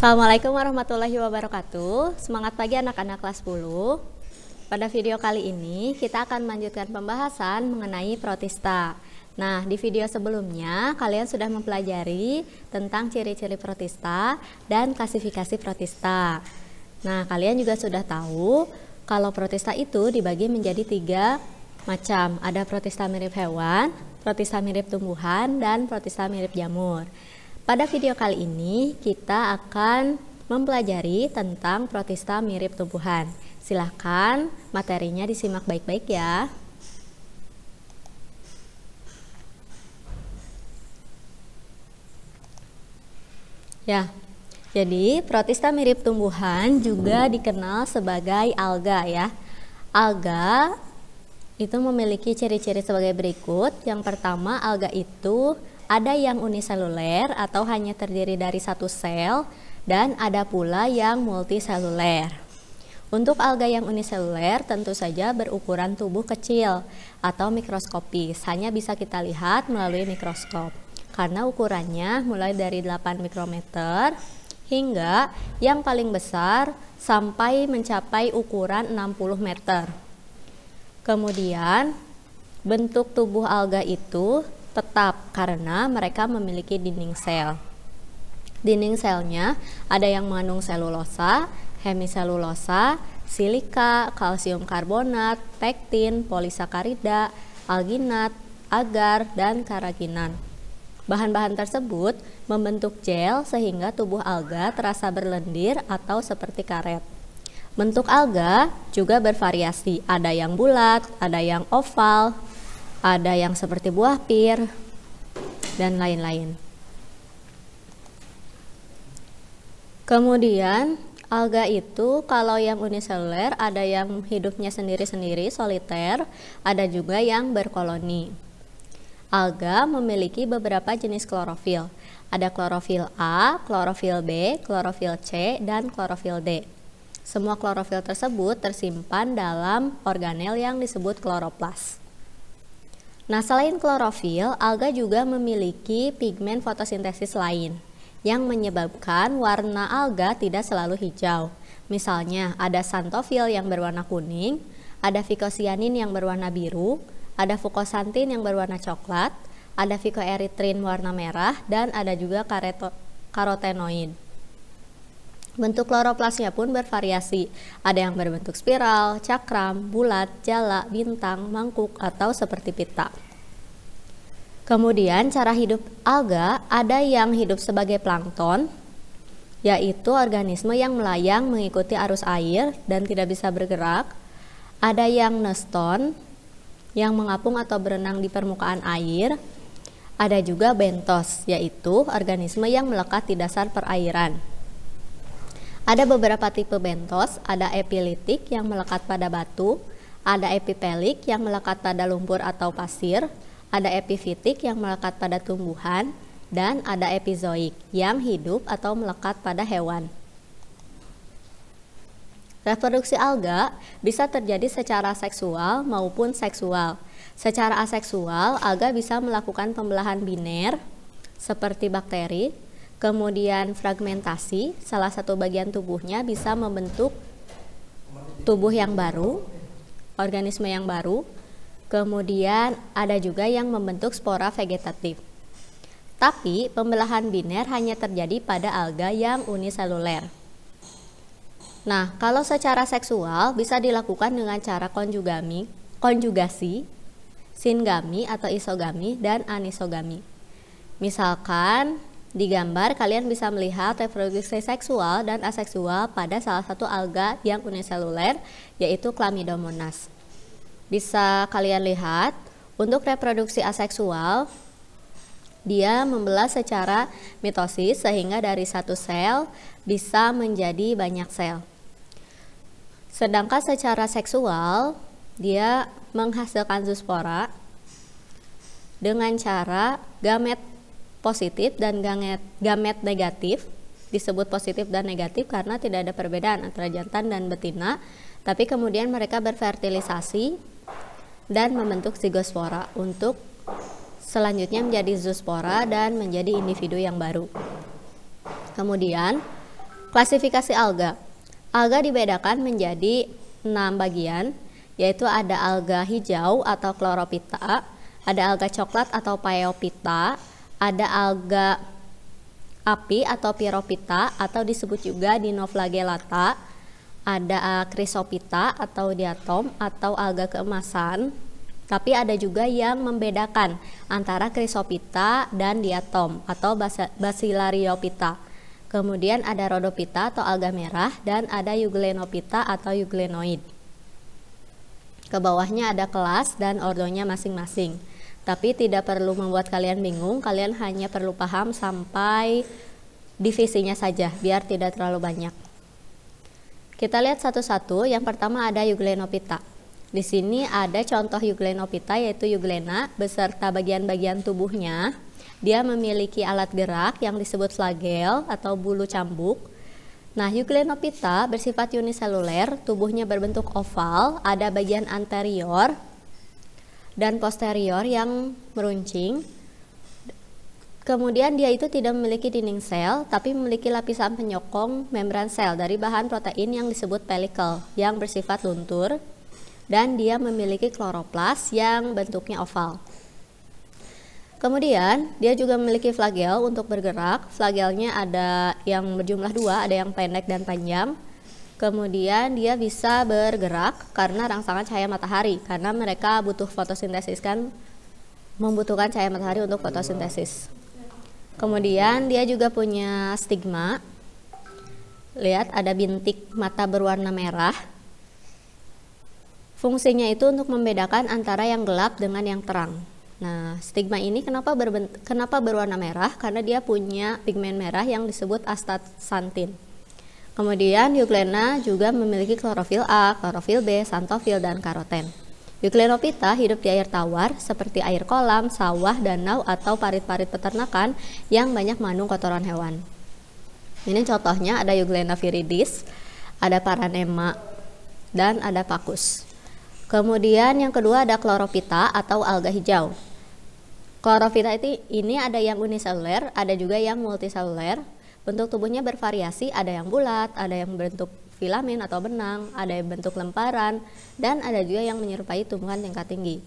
Assalamualaikum warahmatullahi wabarakatuh. Semangat pagi anak-anak kelas 10. Pada video kali ini kita akan melanjutkan pembahasan mengenai protista. Nah, di video sebelumnya kalian sudah mempelajari tentang ciri-ciri protista dan klasifikasi protista. Nah, kalian juga sudah tahu kalau protista itu dibagi menjadi 3 macam. Ada protista mirip hewan, protista mirip tumbuhan, dan protista mirip jamur. Pada video kali ini kita akan mempelajari tentang protista mirip tumbuhan. Silahkan materinya disimak baik-baik ya. Jadi protista mirip tumbuhan juga dikenal sebagai alga ya. Alga itu memiliki ciri-ciri sebagai berikut. Yang pertama, alga itu ada yang uniseluler atau hanya terdiri dari satu sel, dan ada pula yang multiseluler. Untuk alga yang uniseluler tentu saja berukuran tubuh kecil atau mikroskopis, hanya bisa kita lihat melalui mikroskop. Karena ukurannya mulai dari 8 mikrometer hingga yang paling besar sampai mencapai ukuran 60 meter. Kemudian bentuk tubuh alga itu tetap karena mereka memiliki dinding sel. Dinding selnya ada yang mengandung selulosa, hemiselulosa, silika, kalsium karbonat, pektin, polisakarida, alginat, agar, dan karaginan. Bahan-bahan tersebut membentuk gel sehingga tubuh alga terasa berlendir atau seperti karet. Bentuk alga juga bervariasi, ada yang bulat, ada yang oval, ada yang seperti buah pir, dan lain-lain. Kemudian alga itu kalau yang uniseluler ada yang hidupnya sendiri-sendiri soliter, ada juga yang berkoloni. Alga memiliki beberapa jenis klorofil. Ada klorofil A, klorofil B, klorofil C, dan klorofil D. Semua klorofil tersebut tersimpan dalam organel yang disebut kloroplas. Nah, selain klorofil, alga juga memiliki pigmen fotosintesis lain yang menyebabkan warna alga tidak selalu hijau. Misalnya, ada xanthofil yang berwarna kuning, ada vicocyanin yang berwarna biru, ada fucoxanthin yang berwarna coklat, ada phycoerythrin warna merah, dan ada juga karotenoid. Bentuk kloroplasnya pun bervariasi, ada yang berbentuk spiral, cakram, bulat, jala, bintang, mangkuk, atau seperti pita. Kemudian cara hidup alga ada yang hidup sebagai plankton, yaitu organisme yang melayang mengikuti arus air dan tidak bisa bergerak. Ada yang neston, yang mengapung atau berenang di permukaan air. Ada juga bentos, yaitu organisme yang melekat di dasar perairan. Ada beberapa tipe bentos, ada epilitik yang melekat pada batu, ada epipelik yang melekat pada lumpur atau pasir, ada epifitik yang melekat pada tumbuhan, dan ada epizoik yang hidup atau melekat pada hewan. Reproduksi alga bisa terjadi secara seksual maupun seksual. Secara aseksual, alga bisa melakukan pembelahan biner seperti bakteri. Kemudian fragmentasi, salah satu bagian tubuhnya bisa membentuk tubuh yang baru, organisme yang baru. Kemudian ada juga yang membentuk spora vegetatif. Tapi pembelahan biner hanya terjadi pada alga yang uniseluler. Nah, kalau secara seksual bisa dilakukan dengan cara konjugasi, singami atau isogami, dan anisogami. Misalkan di gambar kalian bisa melihat reproduksi seksual dan aseksual pada salah satu alga yang uniseluler, yaitu Chlamydomonas. Bisa kalian lihat, untuk reproduksi aseksual, dia membelah secara mitosis sehingga dari satu sel bisa menjadi banyak sel. Sedangkan secara seksual, dia menghasilkan zoospora dengan cara gamet positif dan gamet negatif. Disebut positif dan negatif karena tidak ada perbedaan antara jantan dan betina, tapi kemudian mereka berfertilisasi dan membentuk zigospora untuk selanjutnya menjadi zoospora dan menjadi individu yang baru. Kemudian Klasifikasi alga. Alga dibedakan menjadi 6 bagian, yaitu ada alga hijau atau chlorophyta, ada alga coklat atau phaeophyta, ada alga api atau pyrophyta atau disebut juga dinoflagellata, ada chrysophyta atau diatom atau alga keemasan. Tapi ada juga yang membedakan antara chrysophyta dan diatom atau basilaryophyta. Kemudian ada rhodophyta atau alga merah dan ada euglenophyta atau euglenoid. Ke bawahnya ada kelas dan ordonya masing-masing. Tapi tidak perlu membuat kalian bingung, kalian hanya perlu paham sampai divisinya saja biar tidak terlalu banyak. Kita lihat satu-satu. Yang pertama ada Euglenophyta. Di sini ada contoh Euglenophyta yaitu euglena beserta bagian-bagian tubuhnya. Dia memiliki alat gerak yang disebut flagel atau bulu cambuk. Nah, Euglenophyta bersifat uniseluler, tubuhnya berbentuk oval, ada bagian anterior dan posterior yang meruncing. Kemudian dia itu tidak memiliki dinding sel, tapi memiliki lapisan penyokong membran sel dari bahan protein yang disebut pelikel yang bersifat luntur, dan dia memiliki kloroplas yang bentuknya oval. Kemudian dia juga memiliki flagel untuk bergerak. Flagelnya ada yang berjumlah 2, ada yang pendek dan panjang. Kemudian dia bisa bergerak karena rangsangan cahaya matahari, karena mereka butuh fotosintesis kan, membutuhkan cahaya matahari untuk fotosintesis. Kemudian dia juga punya stigma. Lihat ada bintik mata berwarna merah. Fungsinya itu untuk membedakan antara yang gelap dengan yang terang. Nah, stigma ini kenapa berwarna merah? Karena dia punya pigmen merah yang disebut astaxanthin. Kemudian euglena juga memiliki klorofil A, klorofil B, xanthofil, dan karoten. Euglenophyta hidup di air tawar seperti air kolam, sawah, danau, atau parit-parit peternakan yang banyak mengandung kotoran hewan. Ini contohnya ada Euglena viridis, ada Paranema, dan ada Pacus. Kemudian yang kedua ada Chlorophyta atau alga hijau. Chlorophyta ini ada yang uniseluler, ada juga yang multiseluler. Bentuk tubuhnya bervariasi, ada yang bulat, ada yang bentuk filamen atau benang, ada yang bentuk lemparan, dan ada juga yang menyerupai tumbuhan tingkat tinggi.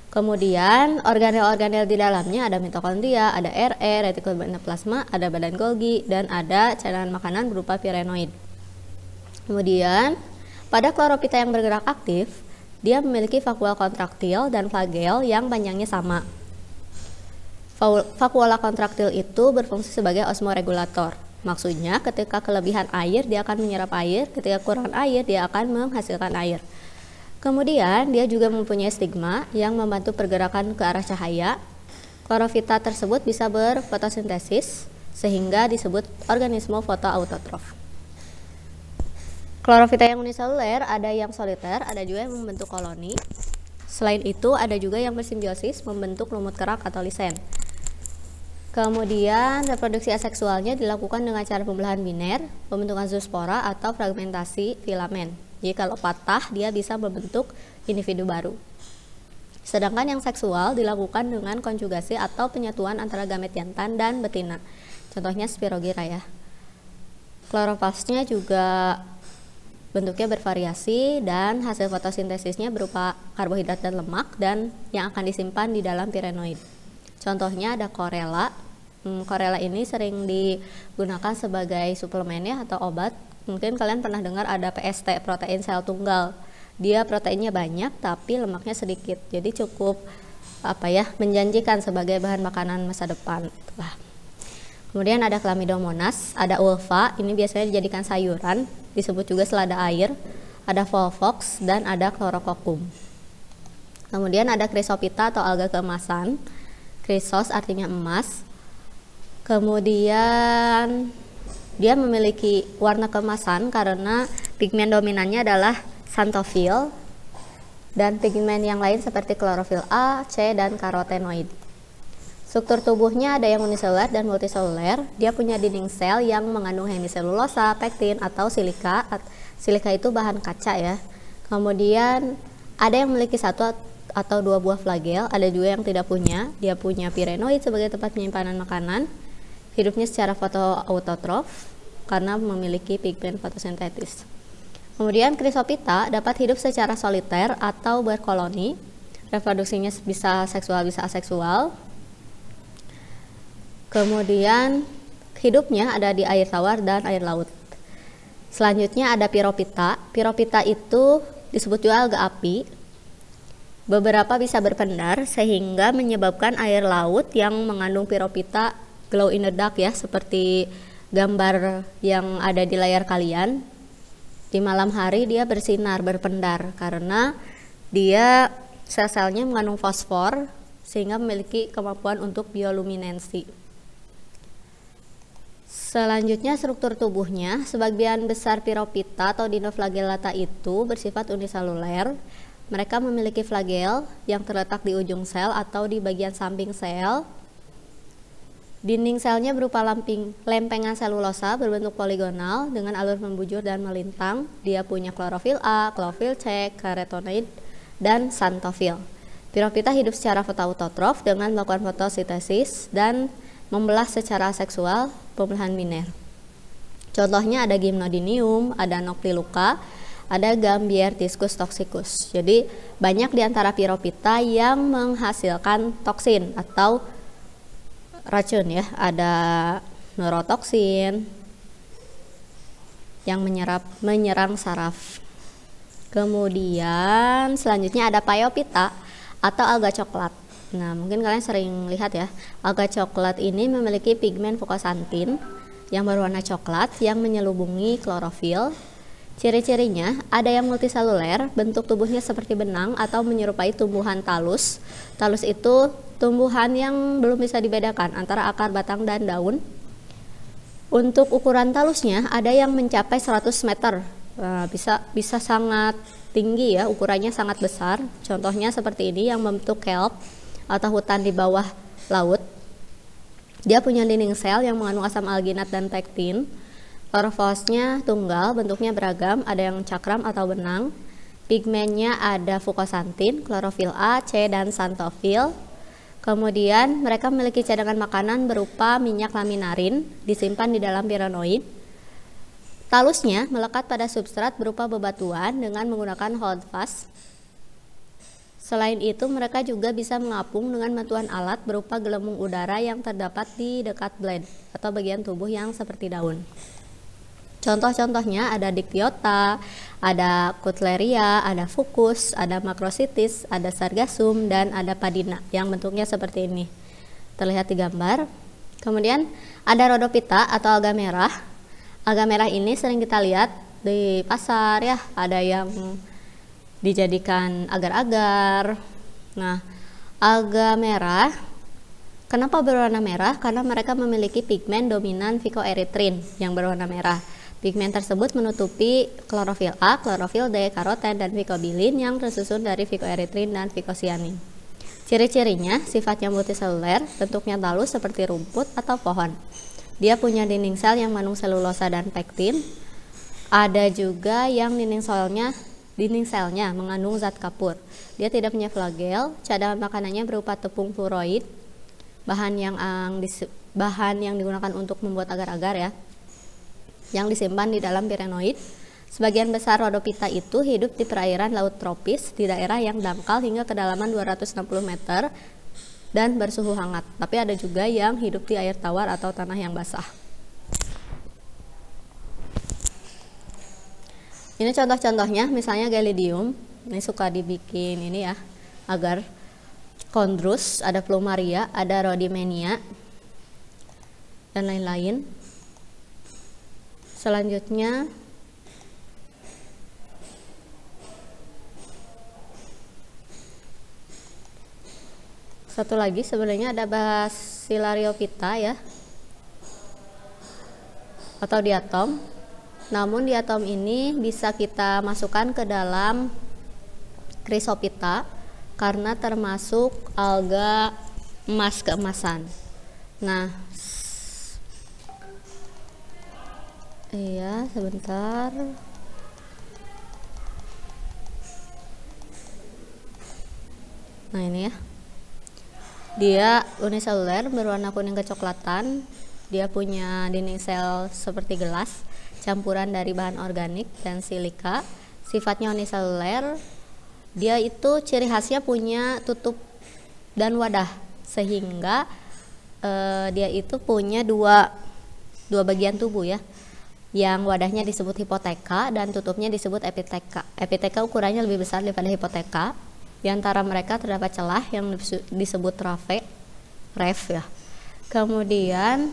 Kemudian organel-organel di dalamnya ada mitokondria, ada RE, retikulum endoplasma, ada badan Golgi, dan ada cairan makanan berupa pirenoid. Kemudian pada Chlorophyta yang bergerak aktif, dia memiliki vakuola kontraktil dan flagel yang panjangnya sama. Vakuola kontraktil itu berfungsi sebagai osmoregulator. Maksudnya ketika kelebihan air dia akan menyerap air, ketika kurang air dia akan menghasilkan air. Kemudian dia juga mempunyai stigma yang membantu pergerakan ke arah cahaya. Chlorophyta tersebut bisa berfotosintesis sehingga disebut organisme fotoautotrof. Chlorophyta yang uniseluler ada yang soliter, ada juga yang membentuk koloni. Selain itu ada juga yang bersimbiosis membentuk lumut kerak atau lisen. Kemudian reproduksi aseksualnya dilakukan dengan cara pembelahan biner, pembentukan zoospora atau fragmentasi filamen. Jadi kalau patah dia bisa membentuk individu baru. Sedangkan yang seksual dilakukan dengan konjugasi atau penyatuan antara gamet jantan dan betina. Contohnya Spirogyra ya. Kloroplasnya juga bentuknya bervariasi dan hasil fotosintesisnya berupa karbohidrat dan lemak dan yang akan disimpan di dalam pirenoid. Contohnya ada Chlorella. Chlorella ini sering digunakan sebagai suplemen ya atau obat. Mungkin kalian pernah dengar ada PST, protein sel tunggal. Dia proteinnya banyak tapi lemaknya sedikit. Jadi cukup menjanjikan sebagai bahan makanan masa depan. Kemudian ada Chlamydomonas, ada Ulva, ini biasanya dijadikan sayuran, disebut juga selada air, ada Volvox, dan ada Chlorococcum. Kemudian ada Chrysophyta atau alga keemasan, Chrysos artinya emas. Kemudian dia memiliki warna keemasan karena pigmen dominannya adalah xanthofil, dan pigmen yang lain seperti klorofil A, C, dan karotenoid. Struktur tubuhnya ada yang uniseluler dan multiseluler. Dia punya dinding sel yang mengandung hemiselulosa, pektin, atau silika. Silika itu bahan kaca ya. Kemudian ada yang memiliki 1 atau 2 buah flagel, ada juga yang tidak punya. Dia punya pirenoid sebagai tempat penyimpanan makanan. Hidupnya secara fotoautotrof. karena memiliki pigmen fotosintetis. Kemudian Chrysophyta dapat hidup secara soliter atau berkoloni. Reproduksinya bisa seksual bisa aseksual. Kemudian hidupnya ada di air tawar dan air laut. Selanjutnya ada Pyrophyta. Pyrophyta itu disebut juga alga api. Beberapa bisa berpendar sehingga menyebabkan air laut yang mengandung Pyrophyta glow in the dark ya, seperti gambar yang ada di layar kalian. Di malam hari dia bersinar, berpendar karena dia sel-selnya mengandung fosfor sehingga memiliki kemampuan untuk bioluminensi. Selanjutnya struktur tubuhnya, sebagian besar Pyrophyta atau Dinoflagellata itu bersifat uniseluler. Mereka memiliki flagel yang terletak di ujung sel atau di bagian samping sel. Dinding selnya berupa lempengan selulosa berbentuk poligonal dengan alur membujur dan melintang. Dia punya klorofil A, klorofil C, karotenoid, dan xanthofil. Pyrophyta hidup secara fotautotrof dengan melakukan fotosintesis dan membelah secara seksual pembelahan biner. Contohnya ada Gymnodinium, ada Noctiluca, ada Gambiertiscus toxicus. Jadi banyak di antara Pyrophyta yang menghasilkan toksin atau racun ya. Ada neurotoksin yang menyerang saraf. Kemudian selanjutnya ada Phaeophyta atau alga coklat. Nah, mungkin kalian sering lihat ya, alga coklat ini memiliki pigmen fukosantin yang berwarna coklat yang menyelubungi klorofil. Ciri-cirinya ada yang multiseluler, bentuk tubuhnya seperti benang atau menyerupai tumbuhan talus. Talus itu tumbuhan yang belum bisa dibedakan antara akar, batang, dan daun. Untuk ukuran talusnya ada yang mencapai 100 meter. Nah, bisa sangat tinggi ya, ukurannya sangat besar. Contohnya seperti ini yang membentuk kelp atau hutan di bawah laut. Dia punya dinding sel yang mengandung asam alginat dan pektin. Klorofosnya tunggal, bentuknya beragam, ada yang cakram atau benang. Pigmennya ada fukosantin, klorofil A, C, dan xanthofil. Kemudian mereka memiliki cadangan makanan berupa minyak laminarin disimpan di dalam pirenoid. Talusnya melekat pada substrat berupa bebatuan dengan menggunakan holdfast. Selain itu, mereka juga bisa mengapung dengan bantuan alat berupa gelembung udara yang terdapat di dekat blade atau bagian tubuh yang seperti daun. Contoh-contohnya ada Dictyota, ada Cutleria, ada Fucus, ada Macrocystis, ada Sargassum, dan ada Padina yang bentuknya seperti ini. Terlihat di gambar. Kemudian ada Rhodophyta atau alga merah. Alga merah ini sering kita lihat di pasar ya, ada yang dijadikan agar-agar. Nah, alga merah kenapa berwarna merah? Karena mereka memiliki pigmen dominan phycoerythrin yang berwarna merah. Pigmen tersebut menutupi klorofil A, klorofil D, karoten, dan phycobilin yang tersusun dari phycoerythrin dan phycocyanin. Ciri-cirinya sifatnya multiseluler, bentuknya talus seperti rumput atau pohon. Dia punya dinding sel yang mengandung selulosa dan pektin. Ada juga yang dinding selnya mengandung zat kapur. Dia tidak punya flagel. Cadangan makanannya berupa tepung fluoroid, bahan yang digunakan untuk membuat agar-agar ya, yang disimpan di dalam pirenoid. Sebagian besar Rhodophyta itu hidup di perairan laut tropis di daerah yang dangkal hingga kedalaman 260 meter dan bersuhu hangat. Tapi ada juga yang hidup di air tawar atau tanah yang basah. Ini contoh-contohnya, misalnya Gelidium. Ini suka dibikin ini ya, agar. Chondrus, ada Plumaria, ada Rhodymenia, dan lain-lain. Selanjutnya satu lagi sebenarnya ada Bacillariophyta ya, atau diatom. Namun diatom ini bisa kita masukkan ke dalam Chrysophyta karena termasuk alga emas keemasan. Nah, iya, sebentar. Nah, ini ya. Dia uniseluler berwarna kuning kecoklatan. Dia punya dinding sel seperti gelas, campuran dari bahan organik dan silika. Sifatnya uniseluler. Dia itu ciri khasnya punya tutup dan wadah, sehingga dia itu punya dua bagian tubuh ya. Yang wadahnya disebut hipoteka dan tutupnya disebut epiteka. Epiteka ukurannya lebih besar daripada hipoteka. Di antara mereka terdapat celah yang disebut ref ya. Kemudian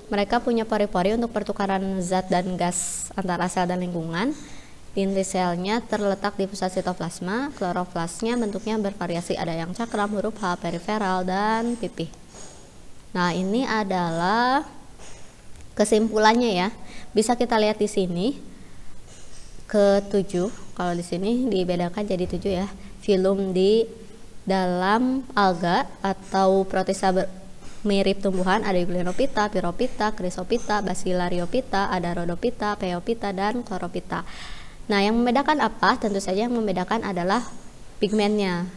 mereka punya pori-pori untuk pertukaran zat dan gas antara sel dan lingkungan. Inti selnya terletak di pusat sitoplasma. Kloroplasnya bentuknya bervariasi, ada yang cakram, huruf H, periferal, dan pipih. Nah, ini adalah kesimpulannya ya. Bisa kita lihat di sini ke-7. Kalau di sini dibedakan jadi 7 ya. Filum di dalam alga atau protista mirip tumbuhan ada Euglenophyta, Pyrophyta, Chrysophyta, Bacillariophyta, ada Rhodophyta, Phaeophyta, dan Chlorophyta. Nah, yang membedakan apa? Tentu saja yang membedakan adalah pigmennya.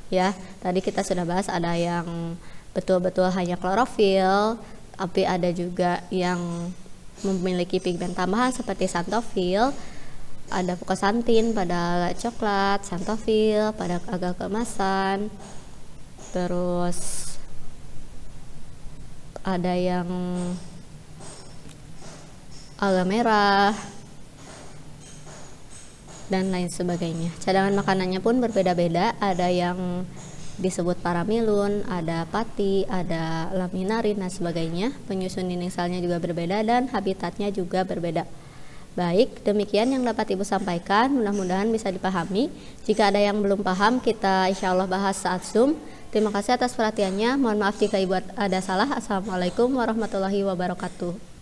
Ya, tadi kita sudah bahas ada yang betul-betul hanya klorofil, tapi ada juga yang memiliki pigmen tambahan seperti xanthofil. Ada fukosantin pada coklat, xanthofil pada alga keemasan. Terus ada yang alga merah dan lain sebagainya. Cadangan makanannya pun berbeda-beda, ada yang disebut paramilun, ada pati, ada laminarin dan sebagainya. Penyusun dinding selnya juga berbeda dan habitatnya juga berbeda. Baik, demikian yang dapat Ibu sampaikan, mudah-mudahan bisa dipahami. Jika ada yang belum paham, kita insya Allah bahas saat Zoom. Terima kasih atas perhatiannya, mohon maaf jika Ibu ada salah. Assalamualaikum warahmatullahi wabarakatuh.